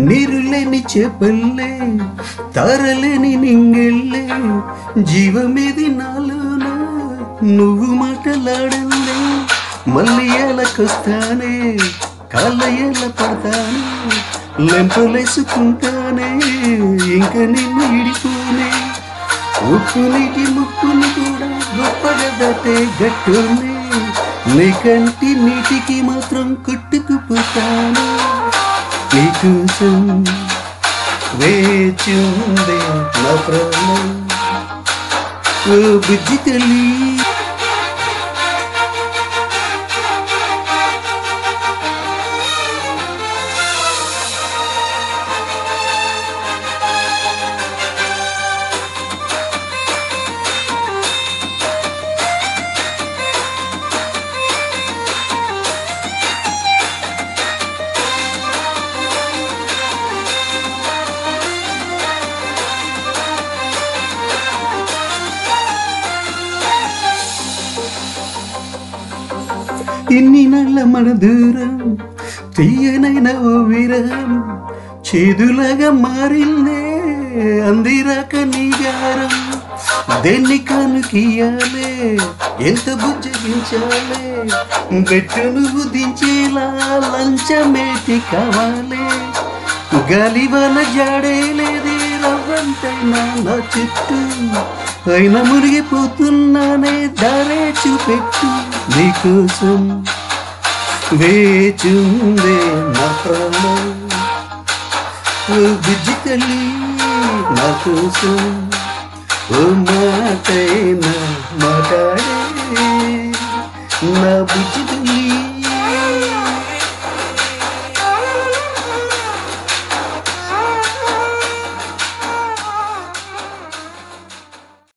నీరు లేని చేపల్లే తారలేని నింగెళ్ళే జీవమేది నాలోన నువ్వు మాటలాడలే మళ్ళీ ఎలాకొస్తానే కాళ్ళ ఎలా పడతానే లెంపలేసుకుంటానే ఇంక నిన్ను ఇడిపోనే ఉప్పు నీటి ముక్కుని కూడా గొప్పగా దాటే గట్టునే నీ కంటి నీటికి మాత్రం కొట్టుకుపోతాను నీకోసం వేచుందే నా ప్రాణం ఓ బుజ్జి తల్లి ఇన్ని నళ్ళ మన దూరం తీయనైన ఓ విరహం చేదులాగా మారిందే అందిరాక నీగారం దేన్ని కానుకియాలే ఎంత బుజ్జగించాలే బెట్టు నువ్వు దించేలా లంచమేటి కావాలే గాలివాన జాడే లేదే రవ్వంతైనా నా చుట్టూ అయినా మునిగిపోతున్నానే దారే చూపెట్టు నీకోసం వేచుందే నా ప్రాణం ఓ బుజ్జి తల్లి నా కోసం ఓ మాటైనా మాట్లాడే నా బుజ్జి